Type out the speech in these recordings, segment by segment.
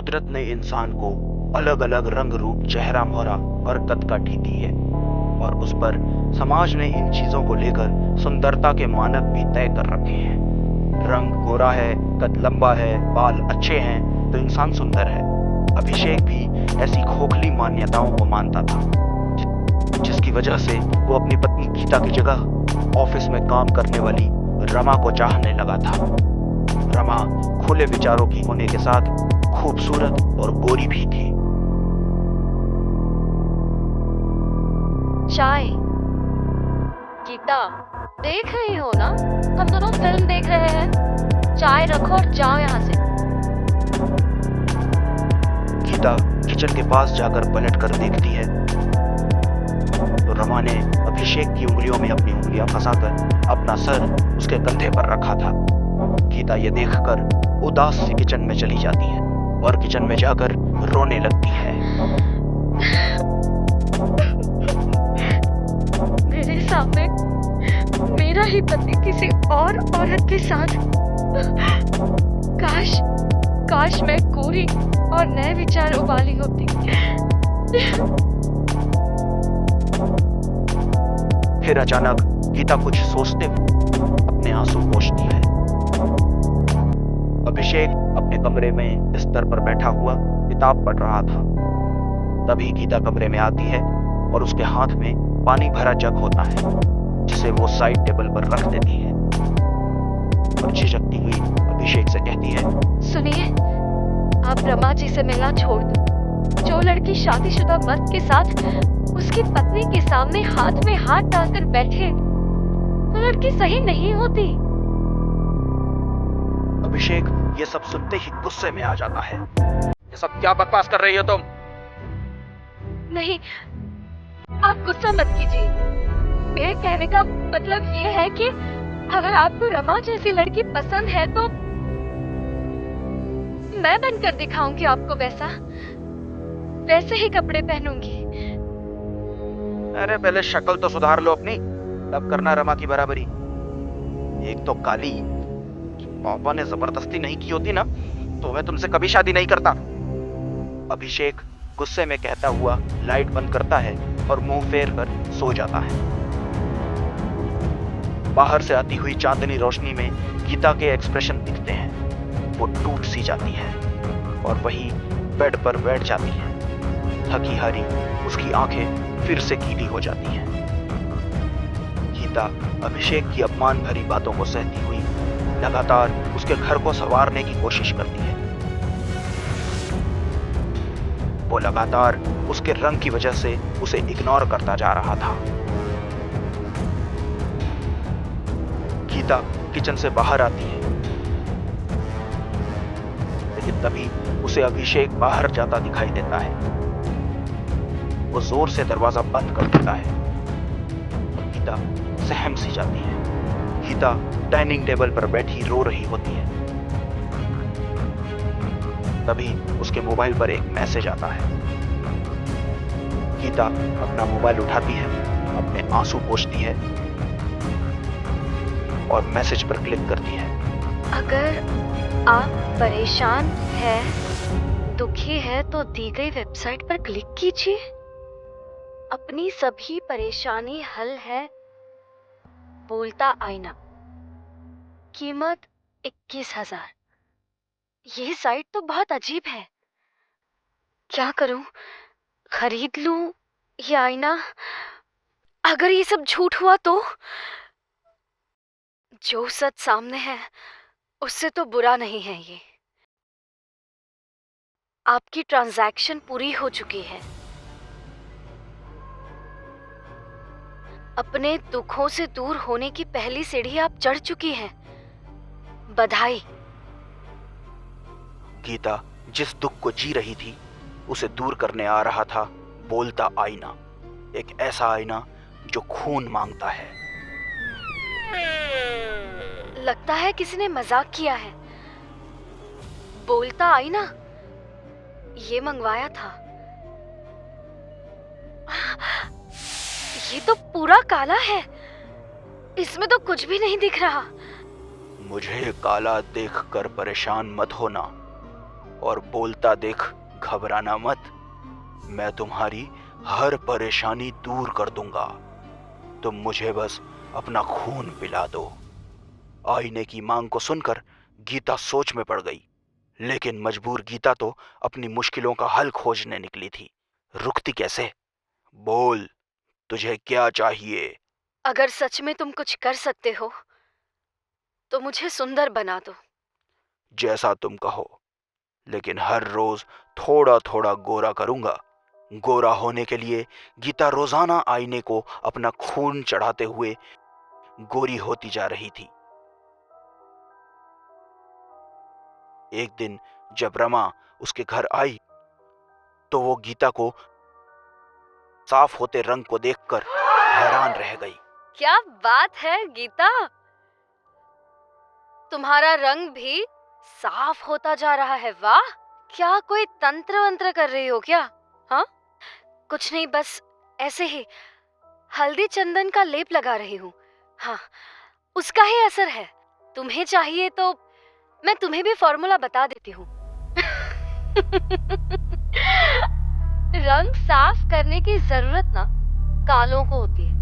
कुदरत ने इंसान को अलग अलग रंग रूप चेहरा मोहरा और कद काठी दी है और उस पर समाज ने इन चीजों को लेकर सुंदरता के मानक भी तय कर रखे हैं। रंग गोरा है, कद लंबा है, बाल अच्छे हैं तो इंसान सुंदर है। अभिषेक भी ऐसी खोखली मान्यताओं को मानता था, जिसकी वजह से वो अपनी पत्नी गीता की जगह ऑफिस में काम करने वाली रमा को चाहने लगा था। रमा खुले विचारों की होने के साथ खूबसूरत और गोरी भी थी। चाय। गीता, देख रही हो ना, हम दोनों फिल्म देख रहे हैं। चाय रखो और जाओ यहाँ से। गीता किचन के पास जाकर पलट कर देखती है तो रमा ने अभिषेक की उंगलियों में अपनी उंगलियां फंसाकर अपना सर उसके कंधे पर रखा था। गीता ये देखकर उदास सी किचन में चली जाती है और किचन में जाकर रोने लगती है। मेरे सामने मेरा ही पति किसी और औरत के साथ। काश मैं गोरी और नए विचार उबाली होती। फिर अचानक गीता कुछ सोचते हुए अपने आंसू पोंछती है। अभिषेक अपने कमरे में बिस्तर पर बैठा हुआ किताब पढ़ रहा था। तभी गीता कमरे में आती है और उसके हाथ में पानी भरा जग होता है, जिसे वो साइड टेबल पर रख देती है और झिझकती हुई अभिषेक से कहती है, सुनिए, आप रमा जी से मिलना छोड़ दो। जो लड़की शादीशुदा मर्द के साथ उसकी पत्नी के सामने हाथ में हाथ डालकर बैठे, तो लड़की सही नहीं होती। अभिषेक ये सब सुनते ही गुस्से में आ जाता है। ये सब क्या बकवास कर रही हो तुम? नहीं, आप गुस्सा मत कीजिए। मेरे कहने का मतलब ये है कि अगर आपको रमा जैसी लड़की पसंद है तो मैं बनकर दिखाऊंगी आपको वैसे ही कपड़े पहनूंगी। अरे पहले शक्ल तो सुधार लो अपनी, तब करना रमा की बराबरी। एक तो काली, पापा ने जबरदस्ती नहीं की होती ना तो मैं तुमसे कभी शादी नहीं करता। अभिषेक गुस्से में कहता हुआ लाइट बंद करता है और मुंह फेर कर सो जाता है। बाहर से आती हुई चांदनी रोशनी में गीता के एक्सप्रेशन दिखते हैं। वो टूट सी जाती है और वही बेड पर बैठ जाती है। थकी हारी उसकी आंखें फिर से गीली हो जाती हैं। गीता अभिषेक की अपमान भरी बातों को सहती हुई लगातार उसके घर को संवारने की कोशिश करती है। वो लगातार उसके रंग की वजह से उसे इग्नोर करता जा रहा था। गीता किचन से बाहर आती है, लेकिन तभी उसे अभिषेक बाहर जाता दिखाई देता है। वो जोर से दरवाजा बंद कर देता है और गीता सहम सी जाती है। गीता डाइनिंग टेबल पर बैठी रो रही होती है। तभी उसके मोबाइल पर एक मैसेज आता है। गीता अपना मोबाइल उठाती है, अपने आंसू पोंछती है और मैसेज पर क्लिक करती है। अगर आप परेशान हैं, दुखी है तो दी गई वेबसाइट पर क्लिक कीजिए। अपनी सभी परेशानी हल है। बोलता आईना। कीमत 21,000। ये साइट तो बहुत अजीब है। क्या करूं? खरीद लूं ये आईना? अगर ये सब झूठ हुआ तो? जो सच सामने है उससे तो बुरा नहीं है ये। आपकी ट्रांजैक्शन पूरी हो चुकी है। अपने दुखों से दूर होने की पहली सीढ़ी आप चढ़ चुकी हैं। बधाई। गीता जिस दुख को जी रही थी उसे दूर करने आ रहा था बोलता आईना। एक ऐसा आईना जो खून मांगता है। लगता है किसी ने मजाक किया है। बोलता आईना ये मंगवाया था। ये तो पूरा काला है। इसमें तो कुछ भी नहीं दिख रहा। मुझे काला देखकर परेशान मत होना और बोलता देख, घबराना मत। मैं तुम्हारी हर परेशानी दूर कर दूंगा। तुम मुझे बस अपना खून पिला दो। आईने की मांग को सुनकर गीता सोच में पड़ गई, लेकिन मजबूर गीता तो अपनी मुश्किलों का हल खोजने निकली थी। रुकती कैसे? बोल, तुझे क्या चाहिए? अगर सच में तुम कुछ कर सकते हो तो मुझे सुंदर बना दो। जैसा तुम कहो, लेकिन हर रोज थोड़ा थोड़ा गोरा करूंगा। गोरा होने के लिए गीता रोजाना आईने को अपना खून चढ़ाते हुए गोरी होती जा रही थी। एक दिन जब रमा उसके घर आई तो वो गीता को साफ होते रंग को देखकर हैरान रह गई। क्या बात है गीता, तुम्हारा रंग भी साफ होता जा रहा है। वाह, क्या कोई तंत्र वंत्र कर रही हो क्या? हाँ, कुछ नहीं, बस ऐसे ही हल्दी चंदन का लेप लगा रही हूँ। हाँ, उसका ही असर है। तुम्हें चाहिए तो मैं तुम्हें भी फॉर्मूला बता देती हूँ। रंग साफ करने की जरूरत ना कालों को होती है,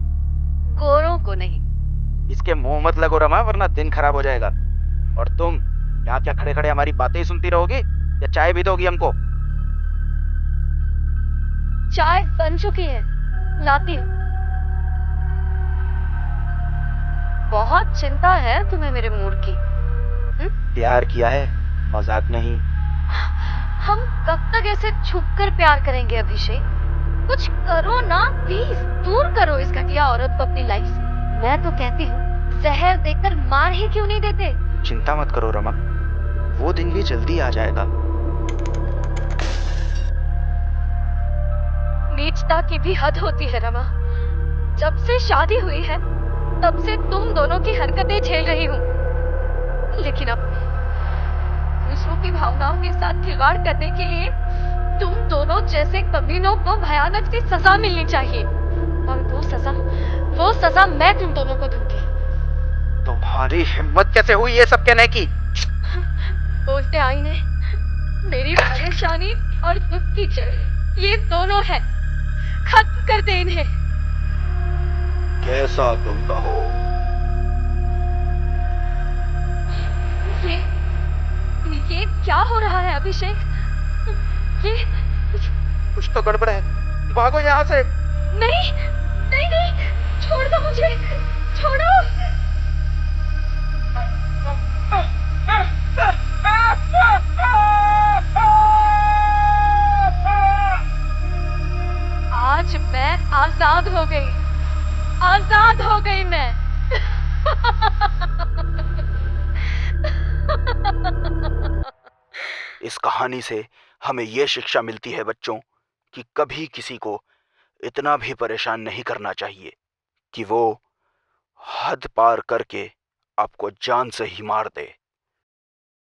गोरों को नहीं। इसके मुंह मत लगो रमा, वरना दिन खराब हो जाएगा। और तुम यहाँ क्या खड़े खड़े हमारी बातें ही सुनती रहोगी, या चाय भी दोगी हमको? चाय बन चुकी है, लाती हूँ। बहुत चिंता है तुम्हें मेरे मूड की। प्यार किया है, मजाक नहीं। हम कब तक ऐसे छुपकर प्यार करेंगे अभिषेक? कुछ करो ना प्लीज, दूर करो इस घटिया औरत को अपनी लाइफ से। मैं तो कहती हूँ जहर देकर मार ही क्यों नहीं देते। चिंता मत करो रमा, वो दिन भी जल्दी आ जाएगा। नीचता की भी हद होती है रमा। जब से शादी हुई है तब से तुम दोनों की हरकतें झेल रही हूँ, लेकिन अब दूसरों की भावनाओं के साथ खिलवाड़ करने के लिए तुम दोनों जैसे कमीनों को भयानक सी सजा मिलनी चाहिए। और वो सजा मैं तुम दोनों को दूंगी। तुम्हारी हिम्मत कैसे हुई ये सब कहने की? बोलते आईने, मेरी परेशानी और दुख की जड़ ये दोनों है। खत्म कर दे इन्हें। कैसा तुम कहो। ये क्या हो रहा है अभिषेक? ये कुछ तो गड़बड़ है, भागो यहाँ से। नहीं नहीं नहीं, छोड़ दो मुझे, छोड़ो। आज मैं आजाद हो गई, आजाद हो गई मैं। इस कहानी से हमें यह शिक्षा मिलती है बच्चों, कि कभी किसी को इतना भी परेशान नहीं करना चाहिए कि वो हद पार करके आपको जान से ही मार दे।